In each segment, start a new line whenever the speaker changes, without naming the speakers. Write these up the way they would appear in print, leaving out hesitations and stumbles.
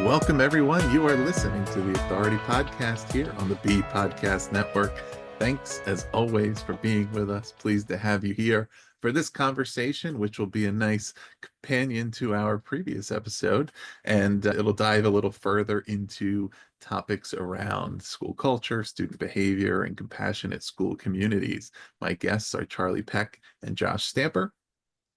Welcome, everyone. You are listening to the Authority Podcast here on the B Podcast Network. Thanks, as always, for being with us. Pleased to have you here for this conversation, which will be a nice companion to our previous episode. And it'll dive a little further into topics around school culture, student behavior, and compassionate school communities. My guests are Charle Peck and Josh Stamper.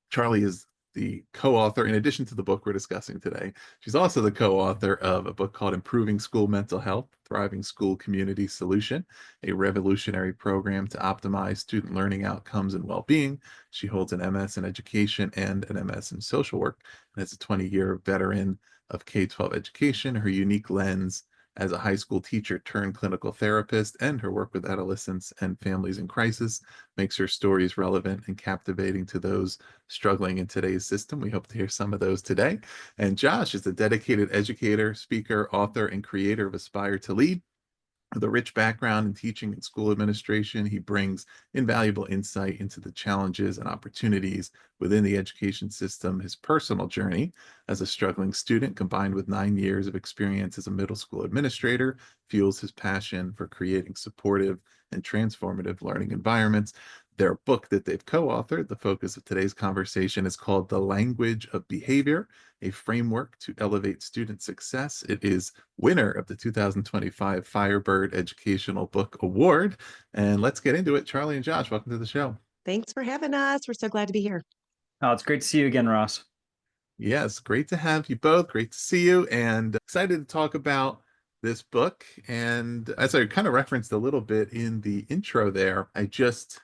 Charle is the co-author, in addition to the book we're discussing today, she's also the co-author of a book called Improving School Mental Health, Thriving School Community Solution, a revolutionary program to optimize student learning outcomes and well-being. She holds an MS in education and an MS in social work, and is a 20-year veteran of K-12 education. Her unique lens as a high school teacher turned clinical therapist and her work with adolescents and families in crisis makes her stories relevant and captivating to those struggling in today's system. We hope to hear some of those today. And Josh is a dedicated educator, speaker, author, and creator of Aspire to Lead. With a rich background in teaching and school administration, he brings invaluable insight into the challenges and opportunities within the education system. His personal journey as a struggling student, combined with 9 years of experience as a middle school administrator, fuels his passion for creating supportive and transformative learning environments. Their book that they've co-authored, the focus of today's conversation, is called The Language of Behavior, a framework to elevate student success. It is winner of the 2025 Firebird Educational Book Award. And let's get into it. Charle and Josh, welcome to the show.
Thanks for having us. We're so glad to be here.
Oh, it's great to see you again, Ross.
Yes, great to have you both. Great to see you, and excited to talk about this book. And as I kind of referenced a little bit in the intro there, I just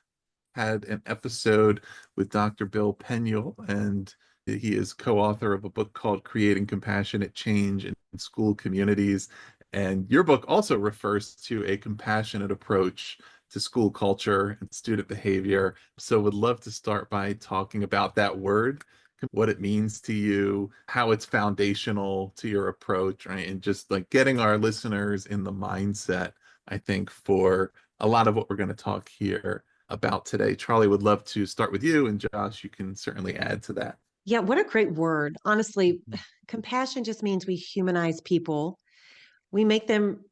had an episode with Dr. Bill Penuel, and he is co-author of a book called Creating Compassionate Change in School Communities. And your book also refers to a compassionate approach to school culture and student behavior. So would love to start by talking about that word, what it means to you, how it's foundational to your approach, right? And just like getting our listeners in the mindset, I think, for a lot of what we're going to talk here about today. Charle, would love to start with you, and Josh, you can certainly add to that.
Yeah, what a great word. Honestly, compassion just means we humanize people. We make them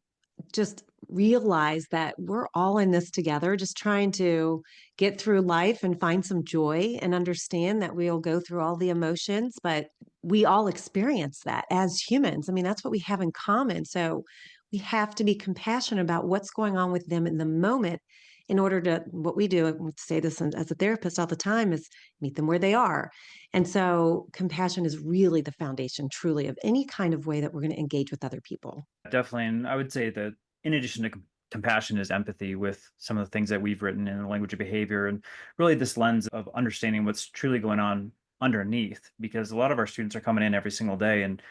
just realize that we're all in this together, just trying to get through life and find some joy and understand that we'll go through all the emotions, but we all experience that as humans. I mean, that's what we have in common. So we have to be compassionate about what's going on with them in the moment in order to, what we do, and we say this as a therapist all the time, is meet them where they are. And so compassion is really the foundation, truly, of any kind of way that we're going to engage with other people.
Definitely. And I would say that in addition to compassion is empathy with some of the things that we've written in the language of behavior, and really this lens of understanding what's truly going on underneath, because a lot of our students are coming in every single day and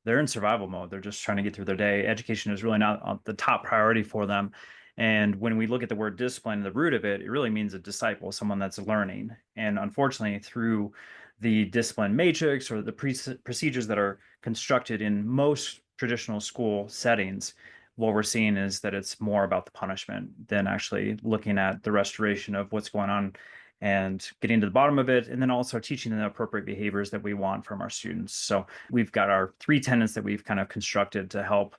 they're in survival mode. They're just trying to get through their day. Education is really not the top priority for them. And when we look at the word discipline, the root of it, it really means a disciple, someone that's learning. And unfortunately, through the discipline matrix or the procedures that are constructed in most traditional school settings, what we're seeing is that it's more about the punishment than actually looking at the restoration of what's going on and getting to the bottom of it, and then also teaching the appropriate behaviors that we want from our students. So we've got our 3 tenets that we've kind of constructed to help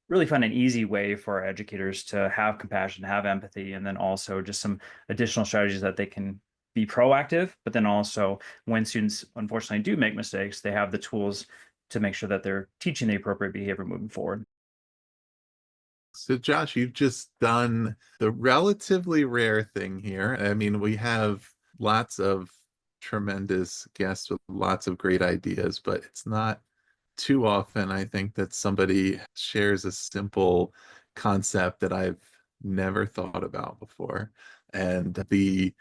really find an easy way for our educators to have compassion, have empathy, and then also just some additional strategies that they can be proactive, but then also when students unfortunately do make mistakes, they have the tools to make sure that they're teaching the appropriate behavior moving forward.
So Josh, you've just done the relatively rare thing here. I mean, we have lots of tremendous guests with lots of great ideas, but it's not too often, I think, that somebody shares a simple concept that I've never thought about before. And the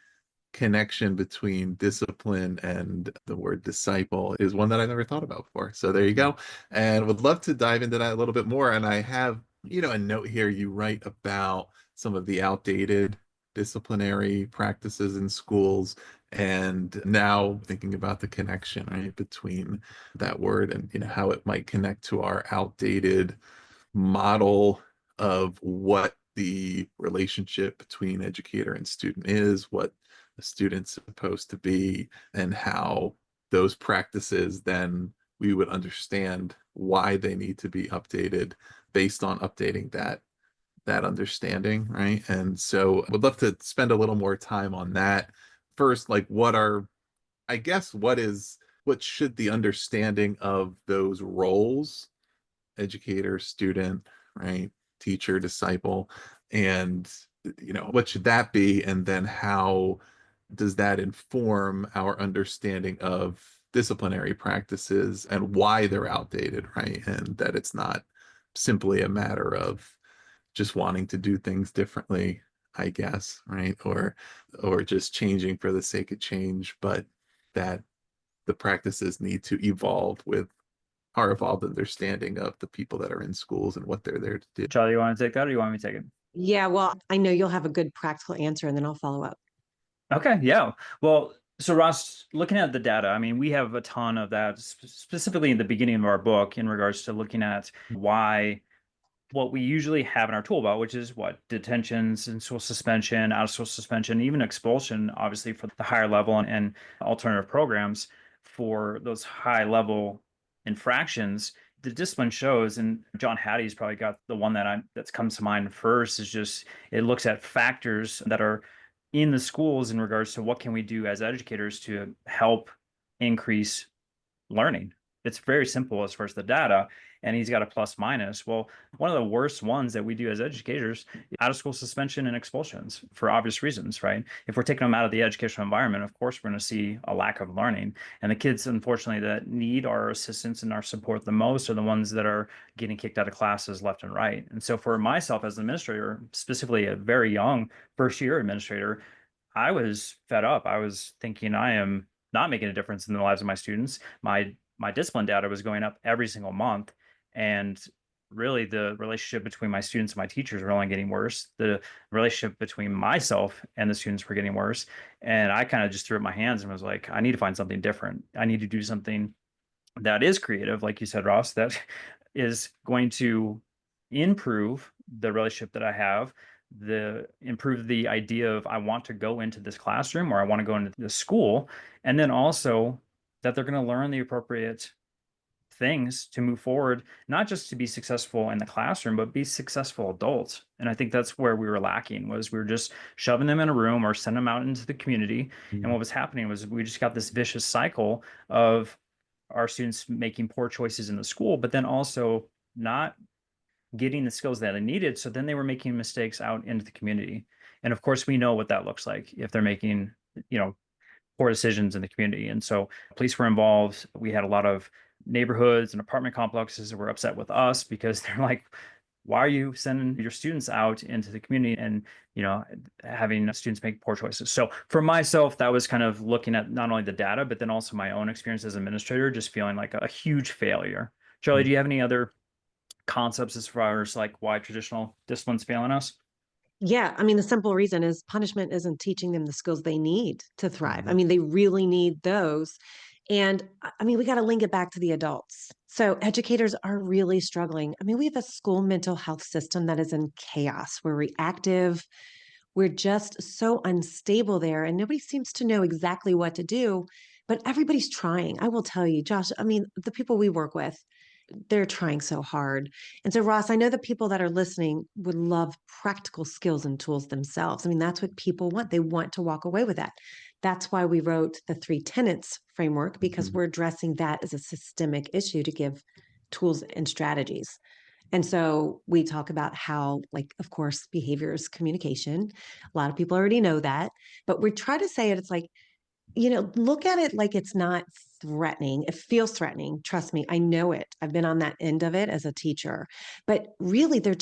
connection between discipline and the word disciple is one that I've never thought about before. So there you go. And would love to dive into that a little bit more. And I have, a note here. You write about some of the outdated disciplinary practices in schools, and now thinking about the connection, right, between that word and how it might connect to our outdated model of what the relationship between educator and student is, what the student's supposed to be, and how those practices then we would understand why they need to be updated based on updating that understanding, right? And so would love to spend a little more time on that. First, like I guess what should the understanding of those roles, educator, student, right? Teacher, disciple, and what should that be? And then how does that inform our understanding of disciplinary practices and why they're outdated, right? And that it's not simply a matter of just wanting to do things differently, I guess, right? Or just changing for the sake of change, but that the practices need to evolve with our evolved understanding of the people that are in schools and what they're there to do.
Charlie, you want to take that or you want me to take it?
Yeah, well, I know you'll have a good practical answer and then I'll follow up.
Okay, yeah. Well, so Ross, looking at the data, I mean, we have a ton of that, specifically in the beginning of our book in regards to looking at why what we usually have in our tool belt, which is what detentions and school suspension, out of school suspension, even expulsion, obviously for the higher level and alternative programs for those high level infractions. The discipline shows, and John Hattie's probably got the one that's comes to mind first, is just it looks at factors that are in the schools in regards to what can we do as educators to help increase learning. It's very simple as far as the data, and he's got a plus minus. Well, one of the worst ones that we do as educators, out of school suspension and expulsions for obvious reasons, right? If we're taking them out of the educational environment, of course, we're going to see a lack of learning. And the kids, unfortunately, that need our assistance and our support the most are the ones that are getting kicked out of classes left and right. And so for myself as an administrator, specifically a very young first year administrator, I was fed up. I was thinking I am not making a difference in the lives of my students. My discipline data was going up every single month, and really the relationship between my students and my teachers were only getting worse. The relationship between myself and the students were getting worse, and I kind of just threw up my hands and was like, I need to find something different. I need to do something that is creative, like you said, Ross, that is going to improve the relationship that I have, improve the idea of I want to go into this classroom or I want to go into this school, and then also that they're going to learn the appropriate things to move forward, not just to be successful in the classroom, but be successful adults. And I think that's where we were lacking, was we were just shoving them in a room or sending them out into the community. And what was happening was we just got this vicious cycle of our students making poor choices in the school, but then also not getting the skills that they needed. So then they were making mistakes out into the community. And of course, we know what that looks like if they're making, poor decisions in the community. And so police were involved. We had a lot of neighborhoods and apartment complexes that were upset with us because they're like, why are you sending your students out into the community and, having students make poor choices? So for myself, that was kind of looking at not only the data, but then also my own experience as an administrator, just feeling like a huge failure. Charlie, do you have any other concepts as far as like why traditional discipline's failing us?
Yeah, I mean, the simple reason is punishment isn't teaching them the skills they need to thrive. I
Mhm.
mean, they really need those. And I mean, we got to link it back to the adults. So educators are really struggling. I mean, we have a school mental health system that is in chaos. We're reactive. We're just so unstable there, and nobody seems to know exactly what to do. But everybody's trying. I will tell you, Josh, I mean, the people we work with, they're trying so hard. And so, Ross, I know the people that are listening would love practical skills and tools themselves. I mean, that's what people want. They want to walk away with that. That's why we wrote the 3 tenets framework, because
Mhm.
we're addressing that as a systemic issue to give tools and strategies. And so we talk about how, like, of course, behavior is communication. A lot of people already know that, but we try to say it, it's like, look at it like it's not threatening. It feels threatening. Trust me, I know it. I've been on that end of it as a teacher. But really, they're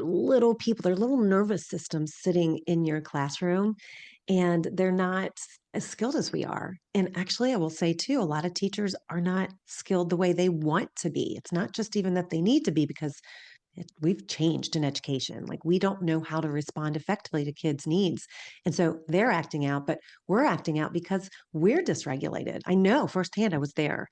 little people, they're little nervous systems sitting in your classroom, and they're not as skilled as we are. And actually, I will say too, a lot of teachers are not skilled the way they want to be. It's not just even that they need to be, because we've changed in education. Like, we don't know how to respond effectively to kids' needs. And so they're acting out, but we're acting out because we're dysregulated. I know firsthand, I was there.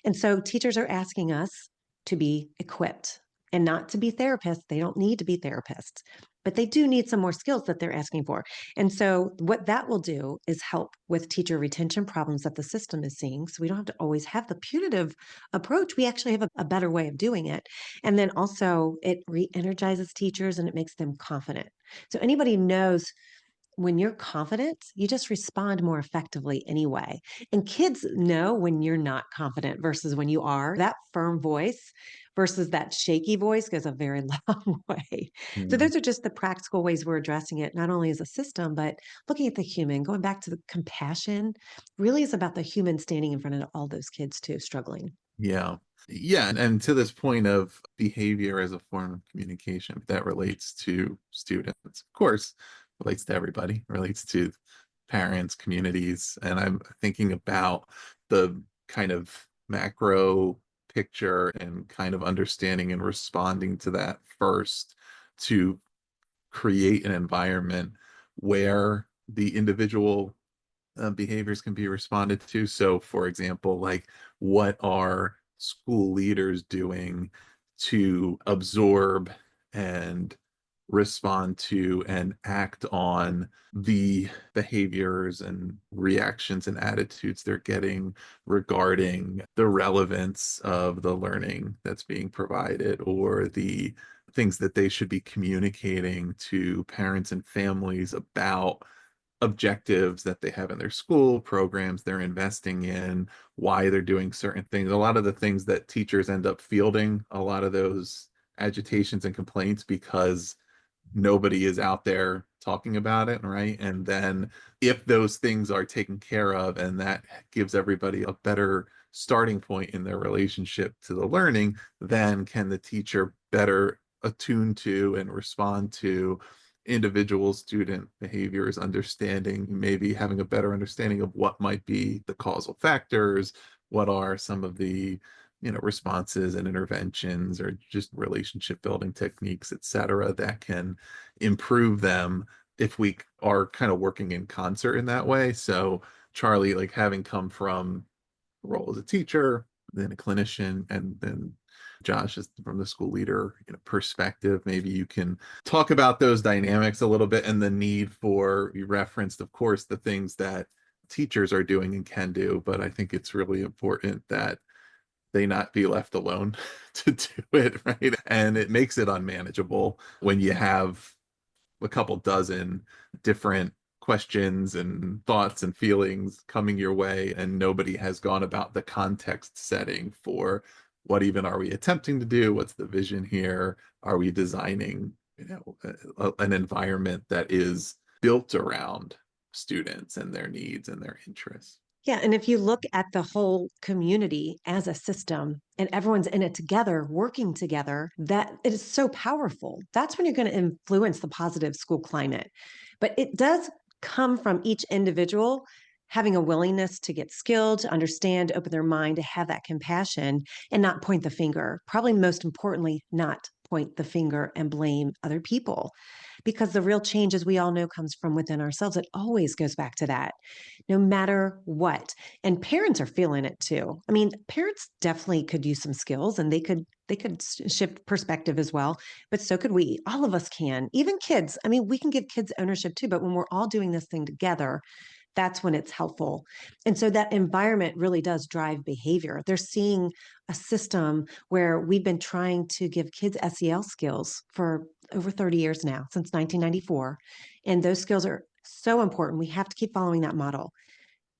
And so teachers are asking us to be equipped and not to be therapists. They don't need to be therapists. but they do need some more skills that they're asking for. And so what that will do is help with teacher retention problems that the system is seeing. So we don't have to always have the punitive approach. We actually have a better way of doing it. And then also it re-energizes teachers and it makes them confident. So anybody knows when you're confident, you just respond more effectively anyway. And kids know when you're not confident versus when you are. That firm voice versus that shaky voice goes a very long way. So
Mm.
those are just the practical ways we're addressing it, not only as a system, but looking at the human, going back to the compassion, really is about the human standing in front of all those kids too, struggling.
Yeah. Yeah. And to this point of behavior as a form of communication, that relates to students, of course, relates to everybody, relates to parents, communities. And I'm thinking about the kind of macro picture and kind of understanding and responding to that first to create an environment where the individual behaviors can be responded to. So, for example, like what are school leaders doing to absorb and respond to and act on the behaviors and reactions and attitudes they're getting regarding the relevance of the learning that's being provided or the things that they should be communicating to parents and families about objectives that they have in their school programs they're investing in, why they're doing certain things. A lot of the things that teachers end up fielding, a lot of those agitations and complaints because nobody is out there talking about it, right? And then if those things are taken care of and that gives everybody a better starting point in their relationship to the learning, then can the teacher better attune to and respond to individual student behaviors, understanding, maybe having a better understanding of what might be the causal factors, what are some of the responses and interventions or just relationship building techniques, et cetera, that can improve them if we are kind of working in concert in that way. So Charlie, like having come from a role as a teacher, then a clinician, and then Josh is from the school leader perspective, maybe you can talk about those dynamics a little bit and the need for, you referenced, of course, the things that teachers are doing and can do, but I think it's really important that they not be left alone to do it, right? And it makes it unmanageable when you have a couple dozen different questions and thoughts and feelings coming your way, and nobody has gone about the context setting for what even are we attempting to do? What's the vision here? Are we designing, an environment that is built around students and their needs and their interests?
Yeah. And if you look at the whole community as a system and everyone's in it together, working together, that it is so powerful. That's when you're going to influence the positive school climate. But it does come from each individual having a willingness to get skilled, to understand, open their mind, to have that compassion and not point the finger. Probably most importantly, not point the finger and blame other people. Because the real change, as we all know, comes from within ourselves. It always goes back to that, no matter what. And parents are feeling it too. I mean, parents definitely could use some skills and they could shift perspective as well, but so could we. All of us can, even kids. I mean, we can give kids ownership too, but when we're all doing this thing together, that's when it's helpful. And so that environment really does drive behavior. They're seeing a system where we've been trying to give kids SEL skills for over 30 years now, since 1994. And those skills are so important. We have to keep following that model.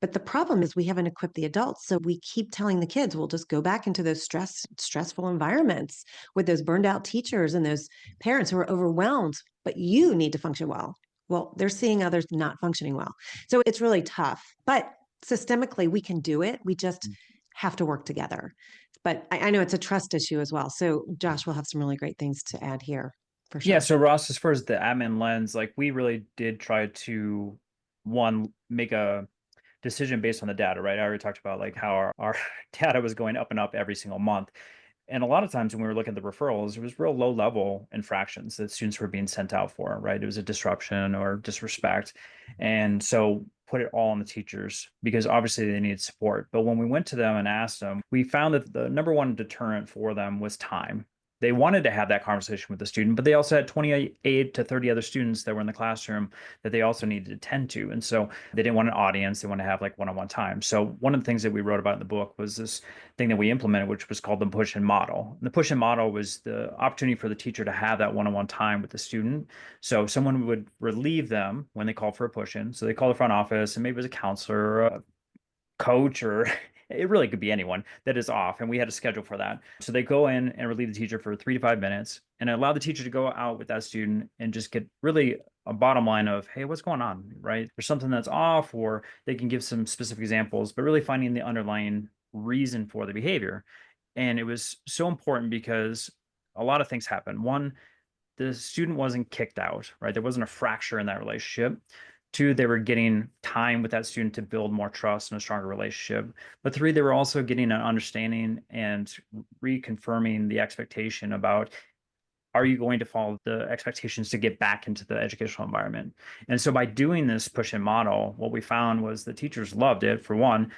But the problem is we haven't equipped the adults. So we keep telling the kids, we'll just go back into those stressful environments with those burned out teachers and those parents who are overwhelmed, but you need to function well. Well, they're seeing others not functioning well. So it's really tough, but systemically we can do it. We just have to work together. But I know it's a trust issue as well. So Josh will have some really great things to add here for
Yeah,
sure.
so Ross, as far as the admin lens, like we really did try to one make a decision based on the data, right? I already talked about like how our data was going up and up every single month. And a lot of times when we were looking at the referrals, it was real low level infractions that students were being sent out for, right? It was a disruption or disrespect. And so put it all on the teachers because obviously they needed support. But when we went to them and asked them, we found that the number one deterrent for them was time. they wanted to have that conversation with the student, but they also had 28 to 30 other students that were in the classroom that they also needed to tend to. And so they didn't want an audience. They wanted to have like one-on-one time. So one of the things that we wrote about in the book was this thing that we implemented, which was called the push-in model. And the push-in model was the opportunity for the teacher to have that one-on-one time with the student. So someone would relieve them when they called for a push-in. So they call the front office, and maybe it was a counselor or a coach, or it really could be anyone that is off. And we had a schedule for that. So they go in and relieve the teacher for 3 to 5 minutes and allow the teacher to go out with that student and just get really a bottom line of, hey, what's going on, right? There's something that's off, or they can give some specific examples, but really finding the underlying reason for the behavior. And it was so important because a lot of things happen. One, the student wasn't kicked out, right? There wasn't a fracture in that relationship. Two, they were getting time with that student to build more trust and a stronger relationship. But three, they were also getting an understanding and reconfirming the expectation about, are you going to follow the expectations to get back into the educational environment? And so by doing this push-in model, what we found was the teachers loved it, for one,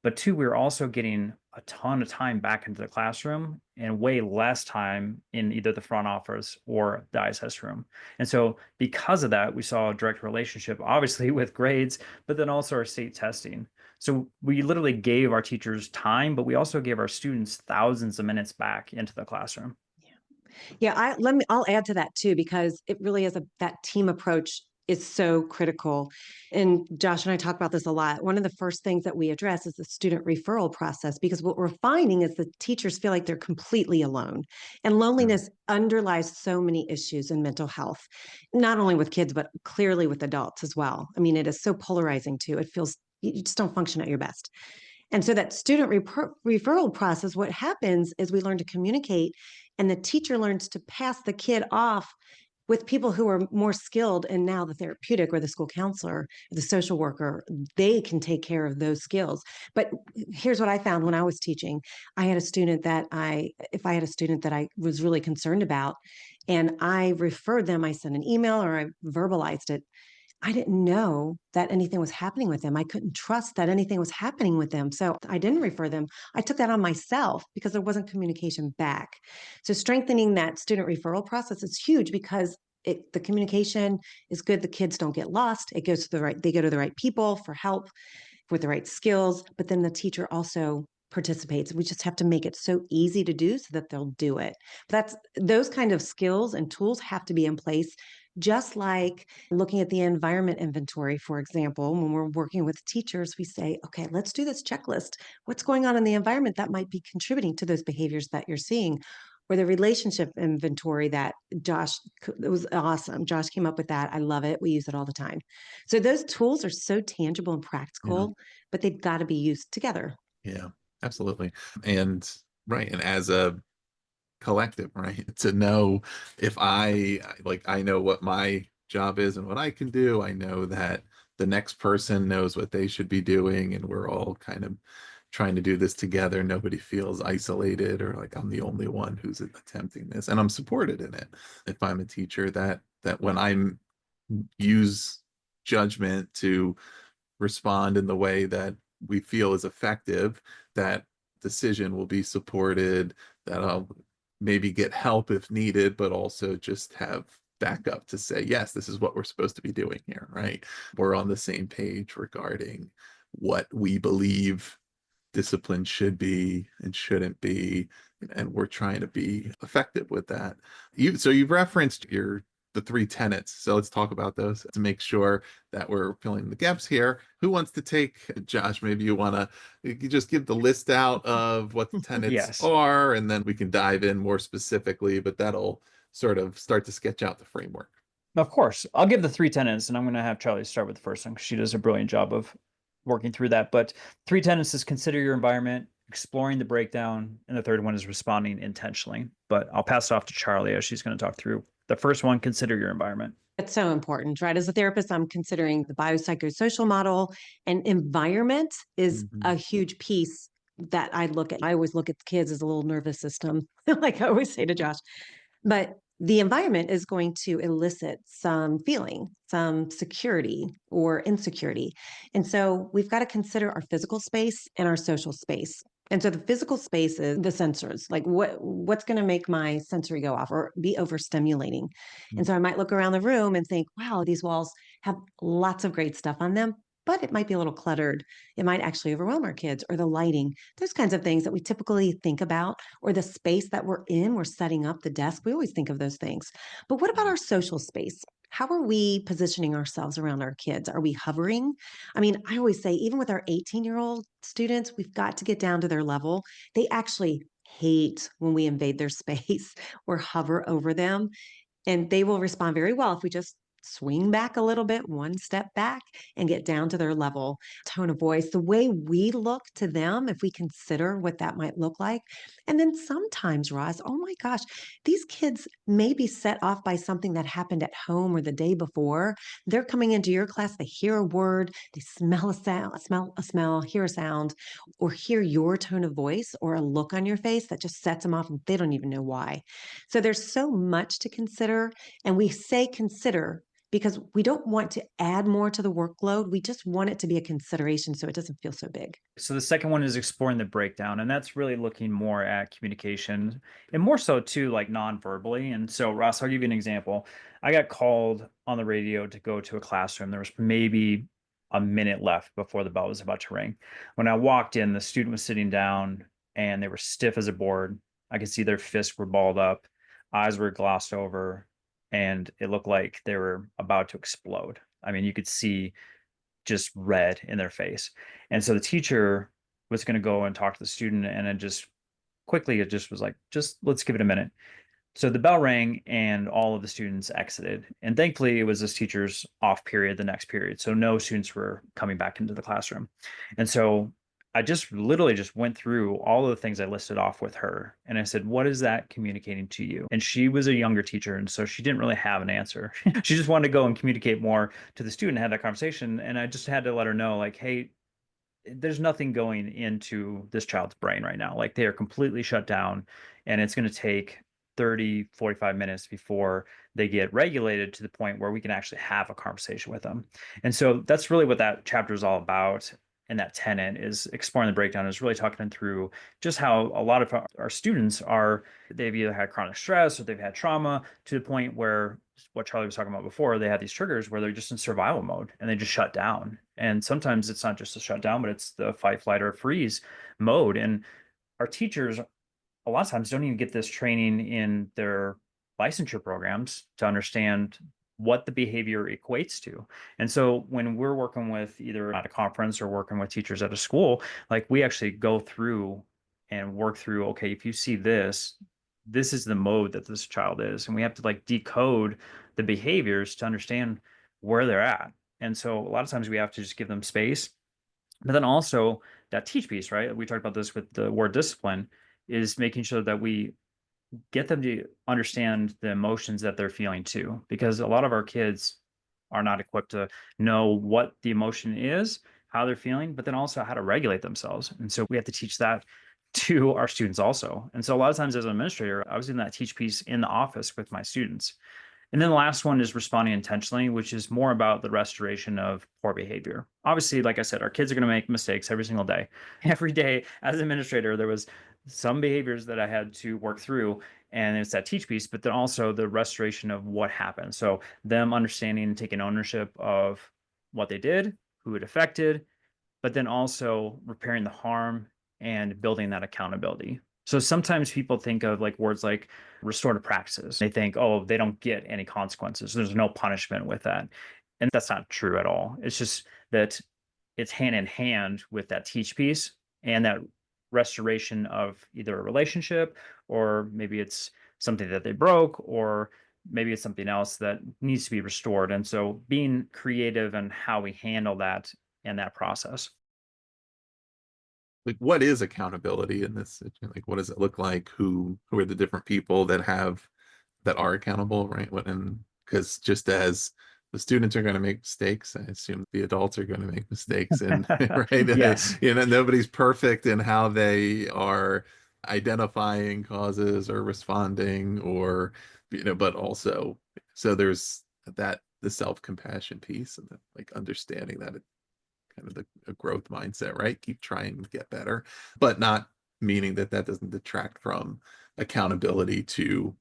but two, we were also getting a ton of time back into the classroom and way less time in either the front office or the ISS room. And so because of that, we saw a direct relationship, obviously, with grades, but then also our state testing. So we literally gave our teachers time, but we also gave our students thousands of minutes back into the classroom.
Yeah, I'll add to that too, because it really is that team approach is so critical. And Josh and I talk about this a lot. One of the first things that we address is the student referral process, because what we're finding is the teachers feel like they're completely alone. And loneliness underlies so many issues in mental health, not only with kids, but clearly with adults as well. I mean, it is so polarizing too. It feels you just don't function at your best. And so that student referral process, what happens is we learn to communicate, and the teacher learns to pass the kid off with people who are more skilled. And now the therapeutic or the school counselor, or the social worker, they can take care of those skills. But here's what I found when I was teaching. If I had a student that I was really concerned about, and I referred them, I sent an email or I verbalized it, I didn't know that anything was happening with them. I couldn't trust that anything was happening with them. So I didn't refer them. I took that on myself because there wasn't communication back. So strengthening that student referral process is huge, because the communication is good. The kids don't get lost. They go to the right people for help with the right skills, but then the teacher also participates. We just have to make it so easy to do so that they'll do it. But those kind of skills and tools have to be in place, just like looking at the environment inventory, for example. When we're working with teachers, we say, okay, let's do this checklist. What's going on in the environment that might be contributing to those behaviors that you're seeing? Or the relationship inventory that it was awesome. Josh came up with that. I love it. We use it all the time. So those tools are so tangible and
Yeah.
practical, but they've got to be used together.
Yeah, absolutely. And right. And as a collective, right? To know if I know what my job is and what I can do. I know that the next person knows what they should be doing, and we're all kind of trying to do this together. Nobody feels isolated or like I'm the only one who's attempting this, and I'm supported in it. If I'm a teacher, that when I'm use judgment to respond in the way that we feel is effective, that decision will be supported, that I'll maybe get help if needed, but also just have backup to say, yes, this is what we're supposed to be doing here, right? We're on the same page regarding what we believe discipline should be and shouldn't be, and we're trying to be effective with that. You've referenced the 3 tenets, so let's talk about those to make sure that we're filling the gaps here. Who wants to take, Josh? Maybe you just give the list out of what the tenets
Yes.
are, and then we can dive in more specifically, but that'll sort of start to sketch out the framework.
Of course, I'll give the 3 tenets, and I'm going to have Charlie start with the first one because she does a brilliant job of working through that. But 3 tenets is consider your environment, exploring the breakdown, and the third one is responding intentionally. But I'll pass it off to Charlie as she's going to talk through the first one, consider your environment.
It's so important, right? As a therapist, I'm considering the biopsychosocial model, and environment is a huge piece that I look at. I always look at the kids as a little nervous system, like I always say to Josh. But the environment is going to elicit some feeling, some security or insecurity. And so we've got to consider our physical space and our social space. And so the physical space is the sensors, like what's going to make my sensory go off or be overstimulating. And so I might look around the room and think, wow, these walls have lots of great stuff on them, but it might be a little cluttered. It might actually overwhelm our kids, or the lighting, those kinds of things that we typically think about, or the space that we're in, we're setting up the desk. We always think of those things. But what about our social space? How are we positioning ourselves around our kids? Are we hovering? I mean, I always say, even with our 18-year-old students, we've got to get down to their level. They actually hate when we invade their space or hover over them. And they will respond very well if we just swing back a little bit, one step back, and get down to their level. Tone of voice, the way we look to them, if we consider what that might look like. And then sometimes, Ross, oh my gosh, these kids may be set off by something that happened at home or the day before. They're coming into your class, they hear a word, they smell a sound, smell a smell, hear a sound, or hear your tone of voice or a look on your face that just sets them off and they don't even know why. So there's so much to consider. And we say consider because we don't want to add more to the workload. We just want it to be a consideration so it doesn't feel so big.
So the second one is exploring the breakdown, and that's really looking more at communication and more so too, like non-verbally. And so, Ross, I'll give you an example. I got called on the radio to go to a classroom. There was maybe a minute left before the bell was about to ring. When I walked in, the student was sitting down and they were stiff as a board. I could see their fists were balled up, eyes were glossed over, and it looked like they were about to explode. I mean, you could see just red in their face. And so the teacher was going to go and talk to the student, and it just quickly, it just was like, just let's give it a minute. So the bell rang and all of the students exited. And thankfully, it was this teacher's off period, the next period. So no students were coming back into the classroom. And so I just literally just went through all of the things I listed off with her. And I said, what is that communicating to you? And she was a younger teacher. And so she didn't really have an answer. She just wanted to go and communicate more to the student, have that conversation. And I just had to let her know, like, hey, there's nothing going into this child's brain right now. Like, they are completely shut down, and it's going to take 30, 45 minutes before they get regulated to the point where we can actually have a conversation with them. And so that's really what that chapter is all about. And that tenet is exploring the breakdown, is really talking through just how a lot of our students are, they've either had chronic stress or they've had trauma to the point where, what Charlie was talking about before, they had these triggers where they're just in survival mode and they just shut down. And sometimes it's not just a shutdown, but it's the fight, flight, or freeze mode. And our teachers a lot of times don't even get this training in their licensure programs to understand what the behavior equates to. And so when we're working with either at a conference or working with teachers at a school, like, we actually go through and work through, okay, if you see this, this is the mode that this child is. And we have to like decode the behaviors to understand where they're at. And so a lot of times we have to just give them space. But then also that teach piece, right? We talked about this with the word discipline, is making sure that we get them to understand the emotions that they're feeling too, because a lot of our kids are not equipped to know what the emotion is, how they're feeling, but then also how to regulate themselves. And so we have to teach that to our students also. And so a lot of times as an administrator, I was in that teach piece in the office with my students. And then the last one is responding intentionally, which is more about the restoration of poor behavior. Obviously, like I said, our kids are going to make mistakes every single day. Every day as an administrator, there was some behaviors that I had to work through, and it's that teach piece, but then also the restoration of what happened. So them understanding and taking ownership of what they did, who it affected, but then also repairing the harm and building that accountability. So sometimes people think of like words like restorative practices. They think, oh, they don't get any consequences. There's no punishment with that. And that's not true at all. It's just that it's hand in hand with that teach piece and that restoration of either a relationship, or maybe it's something that they broke, or maybe it's something else that needs to be restored. And so being creative in how we handle that and that process.
Like, what is accountability in this? Like, what does it look like? Who are the different people that are accountable, right? What, and because just as the students are going to make mistakes, I assume the adults are going to make mistakes, and right,
Yes.
nobody's perfect in how they are identifying causes or responding, or but also, so there's that, the self-compassion piece, and the, like, understanding that it kind of a growth mindset, right? Keep trying to get better, but not meaning that that doesn't detract from accountability to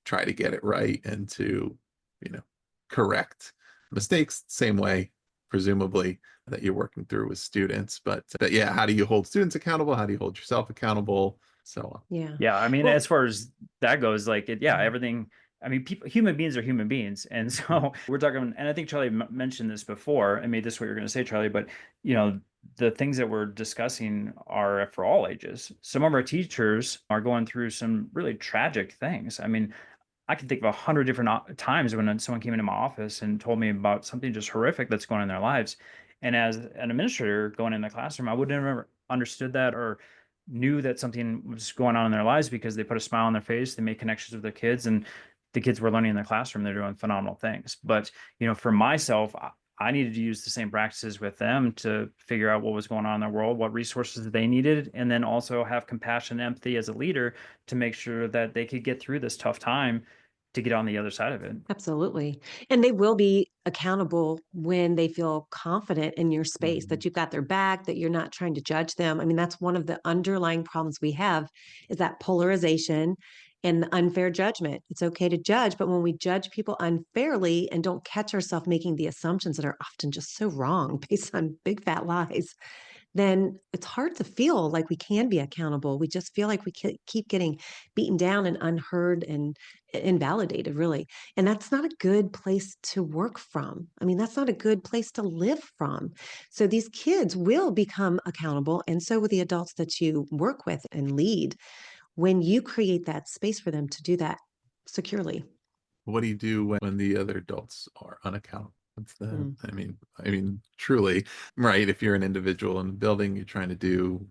try to get it right and to, you know, correct mistakes same way, presumably, that you're working through with students. But yeah, how do you hold students accountable? How do you hold yourself accountable? So on.
Yeah.
Yeah, I mean,
Well,
as far as that goes, like everything. I mean, people, human beings are human beings, and so we're talking. And I think Charlie mentioned this before, and maybe this is what you're going to say, Charlie. But you know, the things that we're discussing are for all ages. Some of our teachers are going through some really tragic things. I mean, I can think of 100 different times when someone came into my office and told me about something just horrific that's going on in their lives. And as an administrator going in the classroom, I would have never understood that or knew that something was going on in their lives because they put a smile on their face, they made connections with their kids, and the kids were learning in the classroom. They're doing phenomenal things. But, you know, for myself, I needed to use the same practices with them to figure out what was going on in their world, what resources they needed, and then also have compassion and empathy as a leader to make sure that they could get through this tough time to get on the other side of it.
absolutely. And they will be accountable when they feel confident in your space, that you've got their back, that you're not trying to judge them. I mean, that's one of the underlying problems we have is that polarization and the unfair judgment. It's okay to judge, but when we judge people unfairly and don't catch ourselves making the assumptions that are often just so wrong based on big fat lies, then it's hard to feel like we can be accountable. We just feel like we keep getting beaten down and unheard and invalidated, really. And that's not a good place to work from. I mean, that's not a good place to live from. So these kids will become accountable, and so will the adults that you work with and lead when you create that space for them to do that securely.
What do you do when the other adults are unaccountable? What's the,
Mm.
I mean, truly, right? If you're an individual in the building, you're trying to do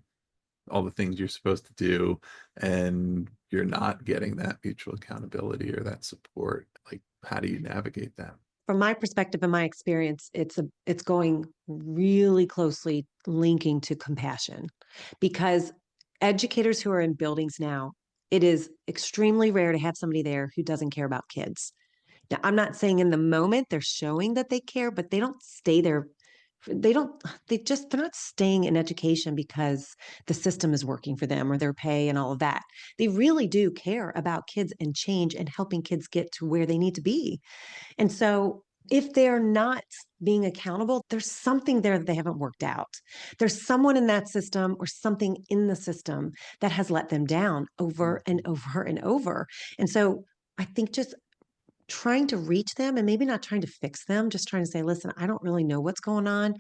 all the things you're supposed to do, and you're not getting that mutual accountability or that support. Like, how do you navigate that?
From my perspective and my experience, it's going really closely linking to compassion, because educators who are in buildings now, it is extremely rare to have somebody there who doesn't care about kids. Now, I'm not saying in the moment they're showing that they care, but they don't stay there. They don't, they're not staying in education because the system is working for them or their pay and all of that. They really do care about kids and change and helping kids get to where they need to be. And so if they're not being accountable, there's something there that they haven't worked out. There's someone in that system or something in the system that has let them down over and over and over. And so I think just trying to reach them and maybe not trying to fix them, just trying to say, listen, I don't really know what's going on.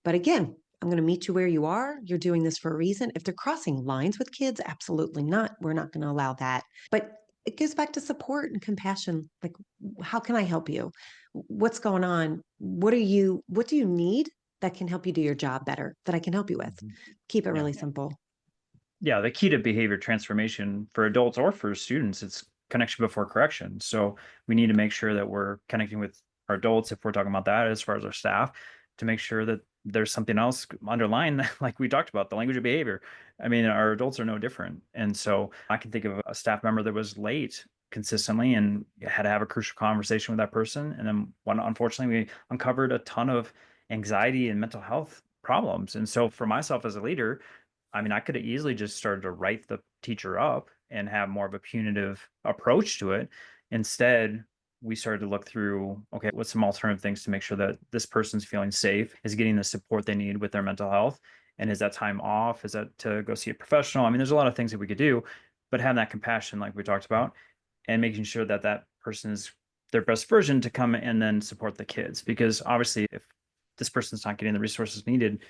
But again, I'm going to meet you where you are. You're doing this for a reason. If they're crossing lines with kids, absolutely not. We're not going to allow that. But it goes back to support and compassion. Like, how can I help you? What's going on? What do you need that can help you do your job better, that I can help you with? Keep it
Yeah.
really simple.
Yeah, the key to behavior transformation for adults or for students, it's connection before correction. So we need to make sure that we're connecting with our adults, if we're talking about that, as far as our staff, to make sure that there's something else underlying, like we talked about, the language of behavior. I mean, our adults are no different. And so I can think of a staff member that was late consistently and had to have a crucial conversation with that person. And then unfortunately, we uncovered a ton of anxiety and mental health problems. And so for myself as a leader, I mean, I could have easily just started to write the teacher up and have more of a punitive approach to it. Instead, we started to look through, okay, what's some alternative things to make sure that this person's feeling safe, is getting the support they need with their mental health? And is that time off? Is that to go see a professional? I mean, there's a lot of things that we could do, but having that compassion, like we talked about, and making sure that that person is their best version to come and then support the kids. Because obviously, if this person's not getting the resources needed,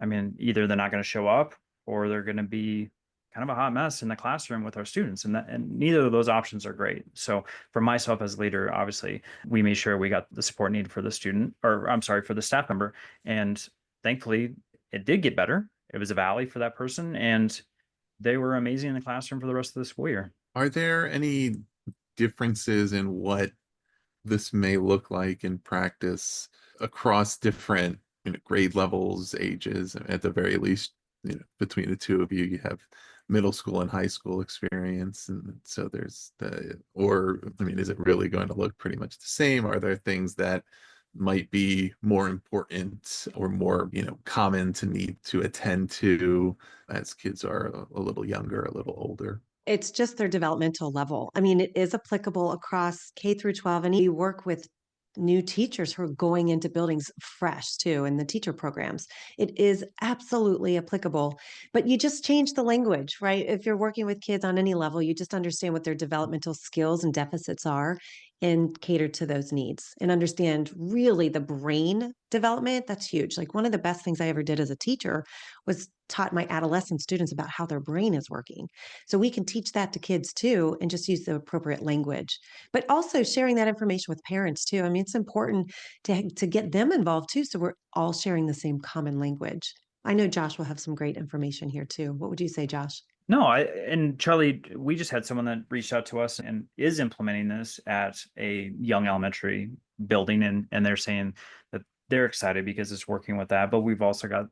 I mean, either they're not going to show up or they're going to be kind of a hot mess in the classroom with our students, and neither of those options are great. So for myself as leader, obviously we made sure we got the support needed for the student, or I'm sorry, for the staff member, and thankfully it did get better. It was a valley for that person, and they were amazing in the classroom for the rest of the school year.
Are there any differences in what this may look like in practice across different, grade levels, ages? At the very least, between the two of you, you have middle school and high school experience, and so there's the, or I mean, is it really going to look pretty much the same? Are there things that might be more important or more, common to need to attend to as kids are a little younger, a little older?
It's just their developmental level. I mean, it is applicable across K through 12, and you work with new teachers who are going into buildings fresh too in the teacher programs. It is absolutely applicable, but you just change the language, right? If you're working with kids on any level, you just understand what their developmental skills and deficits are and cater to those needs and understand really the brain development. That's huge. Like one of the best things I ever did as a teacher was taught my adolescent students about how their brain is working. So we can teach that to kids too and just use the appropriate language. But also sharing that information with parents too. I mean, it's important to get them involved too, so we're all sharing the same common language. I know Josh will have some great information here too. What would you say, Josh?
No, and Charlie, we just had someone that reached out to us and is implementing this at a young elementary building, and they're saying that they're excited because it's working with that. But we've also got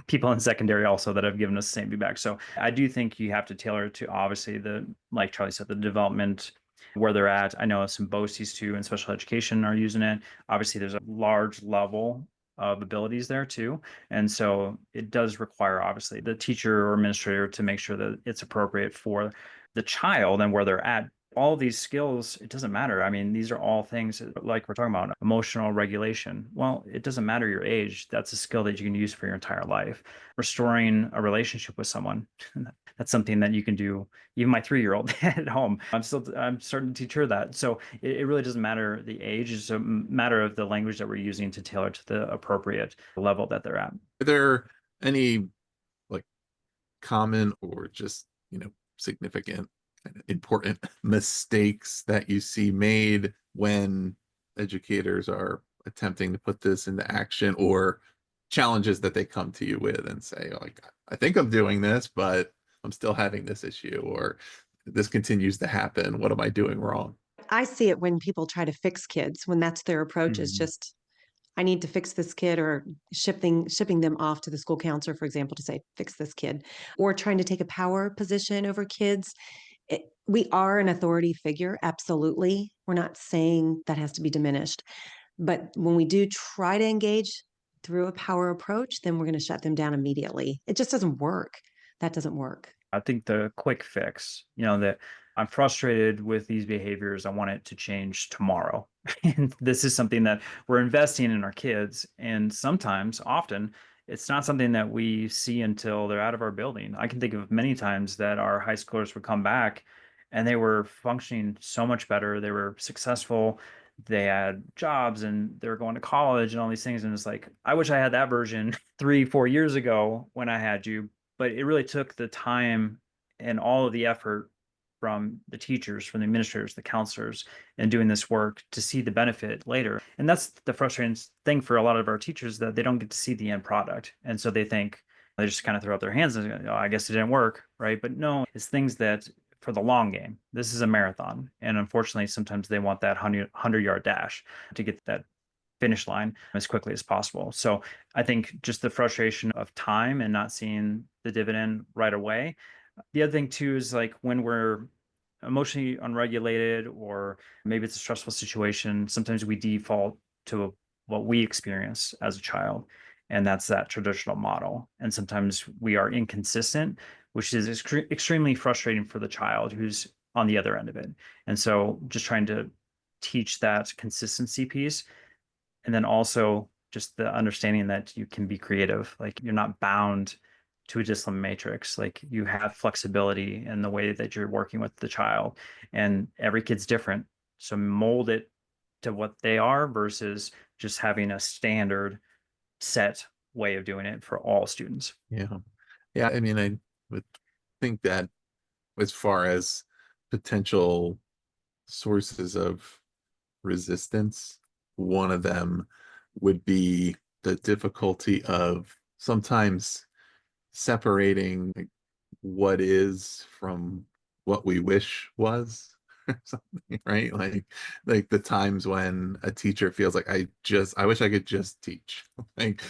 people in secondary also that have given us the same feedback. So I do think you have to tailor it to obviously like Charlie said, the development where they're at. I know some BOCES too in special education are using it. Obviously, there's a large level of abilities there too. And so it does require obviously the teacher or administrator to make sure that it's appropriate for the child and where they're at. All of these skills, it doesn't matter. I mean, these are all things like we're talking about emotional regulation. Well, it doesn't matter your age. That's a skill that you can use for your entire life. Restoring a relationship with someone, that's something that you can do. Even my 3-year-old at home, I'm starting to teach her that. So it really doesn't matter the age. It's a matter of the language that we're using to tailor to the appropriate level that they're at.
Are there any like common or just, significant and important mistakes that you see made when educators are attempting to put this into action, or challenges that they come to you with and say, like, I think I'm doing this, but I'm still having this issue, or this continues to happen. What am I doing wrong?
I see it when people try to fix kids, when that's their approach is
Mhm.
just, I need to fix this kid, or shipping them off to the school counselor, for example, to say, fix this kid, or trying to take a power position over kids. We are an authority figure, absolutely. We're not saying that has to be diminished. But when we do try to engage through a power approach, then we're going to shut them down immediately. It just doesn't work. That doesn't work.
I think the quick fix, that I'm frustrated with these behaviors. I want it to change tomorrow. And this is something that we're investing in our kids. And sometimes, often, it's not something that we see until they're out of our building. I can think of many times that our high schoolers would come back and they were functioning so much better. They were successful. They had jobs and they were going to college and all these things. And it's like, I wish I had that version 3, 4 years ago when I had you, but it really took the time and all of the effort from the teachers, from the administrators, the counselors, and doing this work to see the benefit later. And that's the frustrating thing for a lot of our teachers, that they don't get to see the end product. And so they think they just kind of throw up their hands and go, oh, I guess it didn't work. Right. But no, it's things that for the long game. This is a marathon. And unfortunately, sometimes they want that 100-yard dash to get that finish line as quickly as possible. So I think just the frustration of time and not seeing the dividend right away. The other thing too is like when we're emotionally unregulated, or maybe it's a stressful situation, sometimes we default to what we experience as a child. And that's that traditional model. And sometimes we are inconsistent, which is extremely frustrating for the child who's on the other end of it. And so just trying to teach that consistency piece, and then also just the understanding that you can be creative. Like you're not bound to a discipline matrix. Like you have flexibility in the way that you're working with the child, and every kid's different. So mold it to what they are versus just having a standard set way of doing it for all students.
Yeah. Yeah. I mean, I would think that as far as potential sources of resistance, one of them would be the difficulty of sometimes separating like, what is from what we wish was, or something, right? Like the times when a teacher feels like I wish I could just teach. like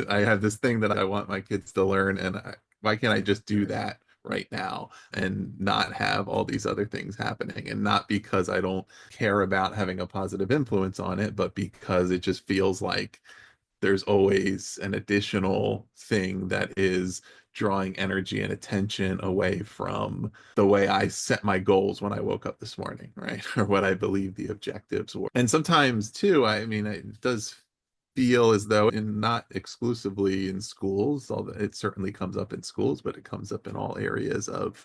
I have this thing that I want my kids to learn, and why can't I just do that right now and not have all these other things happening. And not because I don't care about having a positive influence on it, but because it just feels like there's always an additional thing that is drawing energy and attention away from the way I set my goals when I woke up this morning, right? Or what I believe the objectives were. And sometimes too, I mean, it does feel as though, in not exclusively in schools, although it certainly comes up in schools, but it comes up in all areas of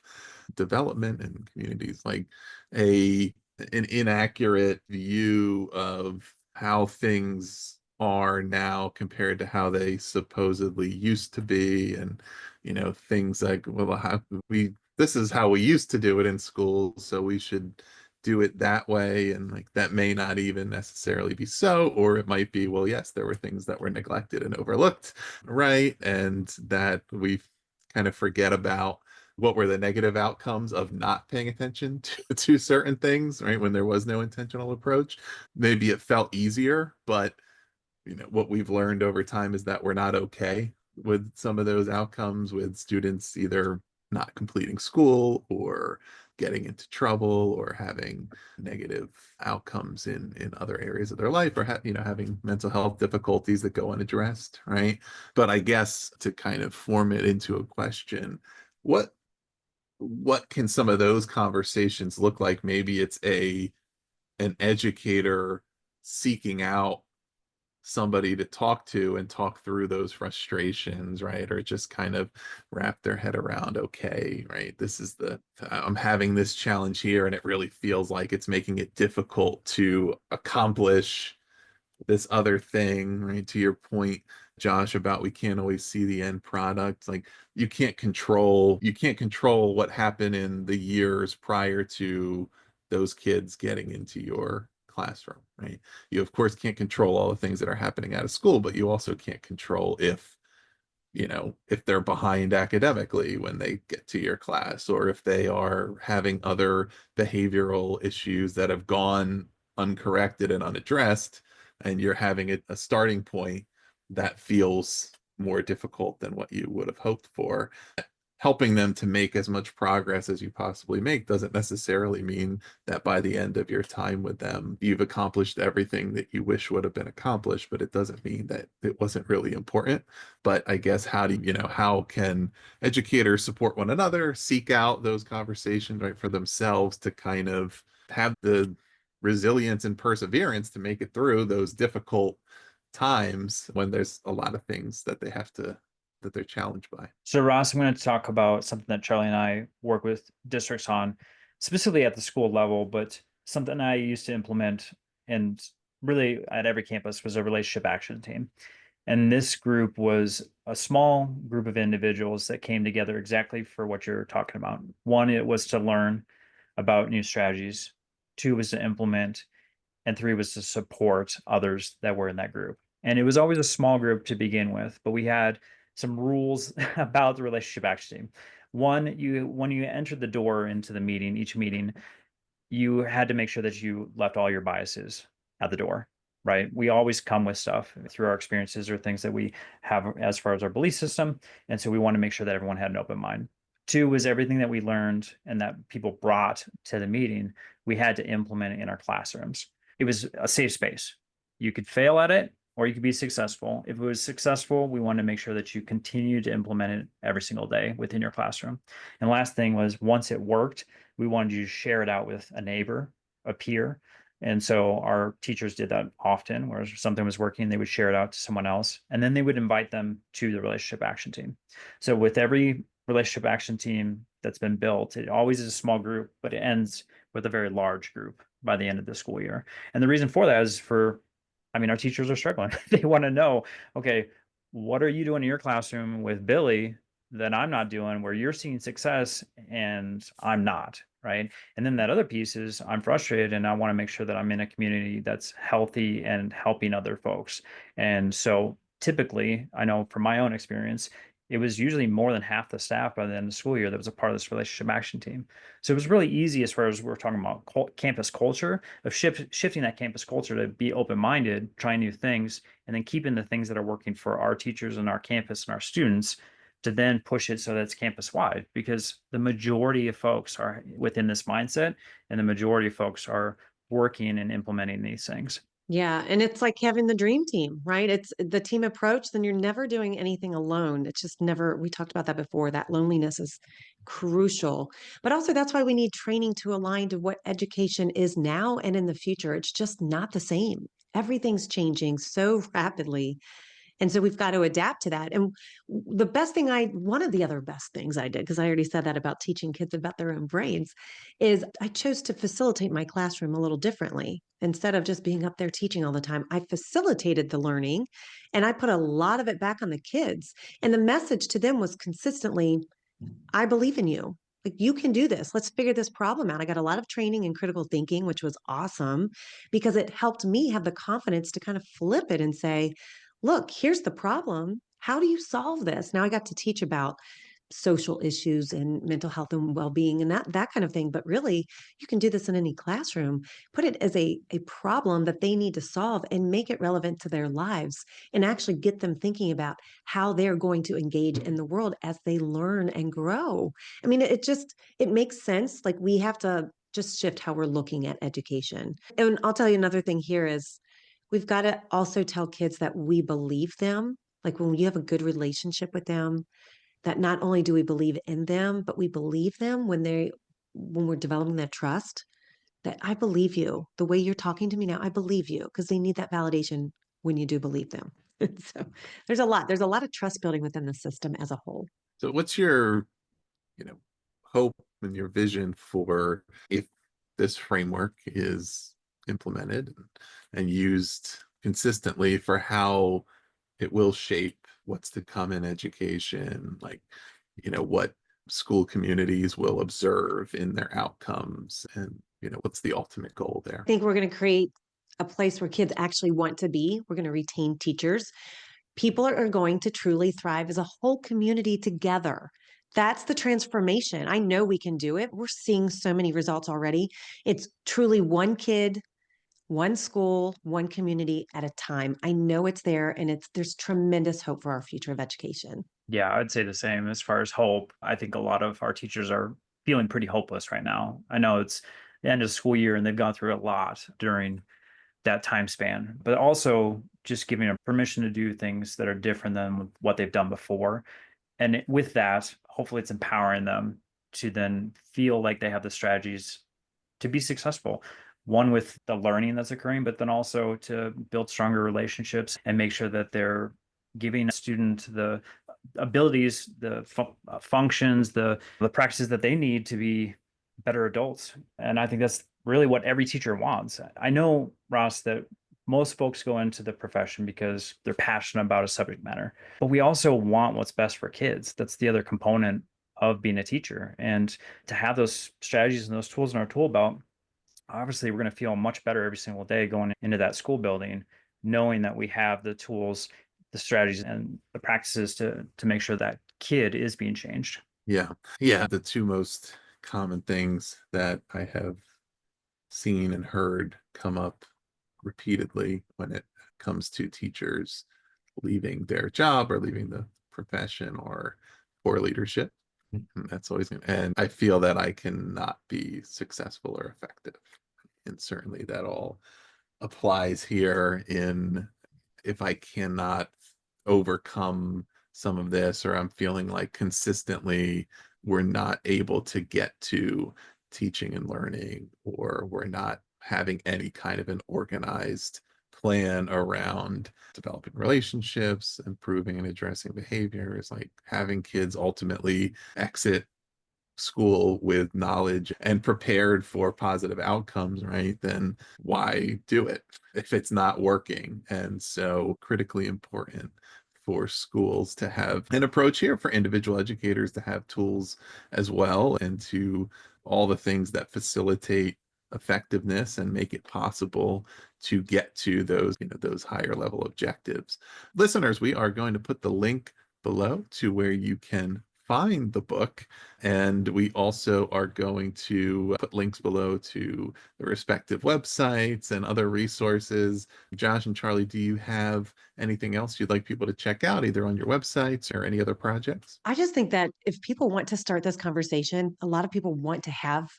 development and communities, like a an inaccurate view of how things are now compared to how they supposedly used to be. And things like, well, how we this is how we used to do it in school, so we should do it that way. And like, that may not even necessarily be so, or it might be, well, yes, there were things that were neglected and overlooked, right? And that we kind of forget about what were the negative outcomes of not paying attention to certain things, right? When there was no intentional approach, maybe it felt easier, but what we've learned over time is that we're not okay with some of those outcomes, with students either not completing school or getting into trouble or having negative outcomes in other areas of their life, or having mental health difficulties that go unaddressed, right? But I guess, to kind of form it into a question, what what can some of those conversations look like? Maybe it's an educator seeking out somebody to talk to and talk through those frustrations, right? Or just kind of wrap their head around, okay, right, I'm having this challenge here, and it really feels like it's making it difficult to accomplish this other thing, right? To your point, Josh, about we can't always see the end product. Like, you can't control what happened in the years prior to those kids getting into your classroom, right? You of course can't control all the things that are happening out of school, but you also can't control if they're behind academically when they get to your class, or if they are having other behavioral issues that have gone uncorrected and unaddressed, and you're having a starting point that feels more difficult than what you would have hoped for. Helping them to make as much progress as you possibly make doesn't necessarily mean that by the end of your time with them, you've accomplished everything that you wish would have been accomplished, but it doesn't mean that it wasn't really important. But I guess, how can educators support one another, seek out those conversations, right, for themselves, to kind of have the resilience and perseverance to make it through those difficult times when there's a lot of things that they're challenged by.
So, Ross, I'm going to talk about something that Charlie and I work with districts on, specifically at the school level, but something I used to implement and really at every campus was a relationship action team. And this group was a small group of individuals that came together exactly for what you're talking about. One, it was to learn about new strategies. Two was to implement, and three was to support others that were in that group. And it was always a small group to begin with, but we had some rules about the relationship action team. One, when you entered the door into the meeting, each meeting, you had to make sure that you left all your biases at the door, right? We always come with stuff through our experiences or things that we have as far as our belief system. And so we want to make sure that everyone had an open mind. Two was everything that we learned and that people brought to the meeting, we had to implement it in our classrooms. It was a safe space. You could fail at it or you could be successful. If it was successful, we wanted to make sure that you continue to implement it every single day within your classroom. And the last thing was, once it worked, we wanted you to share it out with a neighbor, a peer. And so our teachers did that often, where something was working, they would share it out to someone else, and then they would invite them to the relationship action team. So with every relationship action team that's been built, it always is a small group, but it ends with a very large group by the end of the school year. And the reason for that is our teachers are struggling. They want to know, okay, what are you doing in your classroom with Billy that I'm not doing, where you're seeing success and I'm not, right? And then that other piece is, I'm frustrated and I want to make sure that I'm in a community that's healthy and helping other folks. And so typically, I know from my own experience, it was usually more than half the staff by the end of the school year that was a part of this relationship action team. So it was really easy, as far as we're talking about campus culture, of shifting that campus culture to be open-minded, trying new things, and then keeping the things that are working for our teachers and our campus and our students, to then push it so that it's campus wide, because the majority of folks are within this mindset and the majority of folks are working and implementing these things.
Yeah. And it's like having the dream team, right? It's the team approach, then you're never doing anything alone. It's just never, we talked about that before. That loneliness is crucial. But also, that's why we need training to align to what education is now and in the future. It's just not the same. Everything's changing so rapidly. And so we've got to adapt to that. And the best thing one of the other best things I did, because I already said that about teaching kids about their own brains, is I chose to facilitate my classroom a little differently. Instead of just being up there teaching all the time, I facilitated the learning and I put a lot of it back on the kids. And the message to them was consistently, I believe in you. Like, you can do this. Let's figure this problem out. I got a lot of training in critical thinking, which was awesome because it helped me have the confidence to kind of flip it and say, look, here's the problem. How do you solve this? Now I got to teach about social issues and mental health and well-being and that kind of thing. But really, you can do this in any classroom. Put it as a problem that they need to solve and make it relevant to their lives and actually get them thinking about how they're going to engage in the world as they learn and grow. I mean, it makes sense. Like, we have to just shift how we're looking at education. And I'll tell you another thing here is we've got to also tell kids that we believe them. Like, when you have a good relationship with them, that not only do we believe in them, but we believe them when we're developing that trust, that I believe you. The way you're talking to me now, I believe you, because they need that validation when you do believe them. So there's a lot of trust building within the system as a whole.
So what's your, you know, hope and your vision for if this framework is implemented and used consistently for how it will shape what's to come in education, like, what school communities will observe in their outcomes, and what's the ultimate goal there?
I think we're going to create a place where kids actually want to be. We're going to retain teachers. People are going to truly thrive as a whole community together. That's the transformation. I know we can do it. We're seeing so many results already. It's truly one kid, one school, one community at a time. I know it's there, and there's tremendous hope for our future of education.
Yeah, I would say the same as far as hope. I think a lot of our teachers are feeling pretty hopeless right now. I know it's the end of the school year and they've gone through a lot during that time span, but also just giving them permission to do things that are different than what they've done before. And with that, hopefully it's empowering them to then feel like they have the strategies to be successful. One, with the learning that's occurring, but then also to build stronger relationships and make sure that they're giving a student the abilities, the functions, the practices that they need to be better adults. And I think that's really what every teacher wants. I know, Ross, that most folks go into the profession because they're passionate about a subject matter, but we also want what's best for kids. That's the other component of being a teacher. And to have those strategies and those tools in our tool belt, obviously we're going to feel much better every single day going into that school building, knowing that we have the tools, the strategies, and the practices to make sure that kid is being changed.
Yeah. The two most common things that I have seen and heard come up repeatedly when it comes to teachers leaving their job or leaving the profession or poor leadership. That's always, and I feel that I cannot be successful or effective. And certainly that all applies here in if I cannot overcome some of this, or I'm feeling like consistently we're not able to get to teaching and learning, or we're not having any kind of an organized plan around developing relationships, improving and addressing behaviors, like having kids ultimately exit school with knowledge and prepared for positive outcomes, right? Then why do it if it's not working? And so critically important for schools to have an approach here, for individual educators to have tools as well, and to all the things that facilitate effectiveness and make it possible to get to those, those higher level objectives. Listeners, we are going to put the link below to where you can find the book. And we also are going to put links below to the respective websites and other resources. Josh and Charlie, do you have anything else you'd like people to check out, either on your websites or any other projects?
I just think that if people want to start this conversation, a lot of people want to have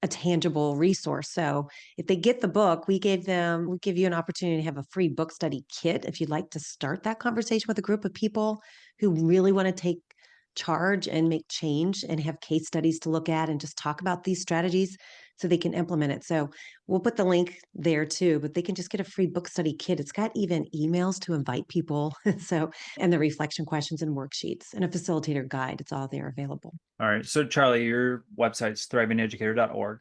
a tangible resource. So if they get the book, we give you an opportunity to have a free book study kit if you'd like to start that conversation with a group of people who really want to take charge and make change and have case studies to look at and just talk about these strategies so they can implement it. So we'll put the link there too, but they can just get a free book study kit. It's got even emails to invite people. So, and the reflection questions and worksheets and a facilitator guide. It's all there available.
All right. So Charlie, your website's thrivingeducator.org.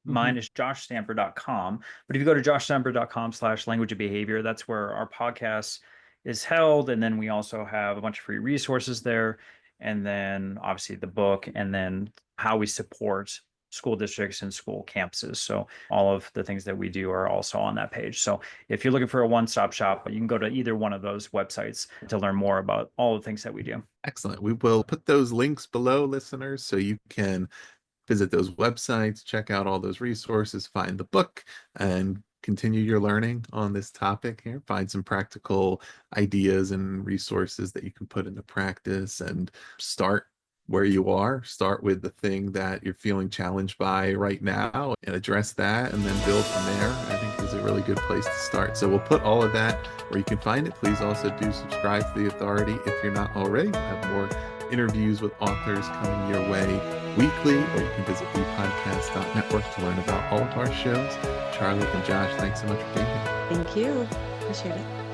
Mine is joshstamper.com. But if you go to joshstamper.com/language of behavior, that's where our podcast is held. And then we also have a bunch of free resources there. And then obviously the book, and then how we support school districts and school campuses. So all of the things that we do are also on that page. So if you're looking for a one-stop shop, you can go to either one of those websites to learn more about all the things that we do.
Excellent. We will put those links below, listeners, so you can visit those websites, check out all those resources, find the book, and continue your learning on this topic here. Find some practical ideas and resources that you can put into practice, and start where you are. Start with the thing that you're feeling challenged by right now and address that, and then build from there. I think is a really good place to start. So we'll put all of that where you can find it. Please also do subscribe to The Authority if you're not already. We'll have more interviews with authors coming your way weekly, or you can visit bpodcast.network to learn about all of our shows. Charlie and Josh, thanks so much for being here.
Thank you. Appreciate it.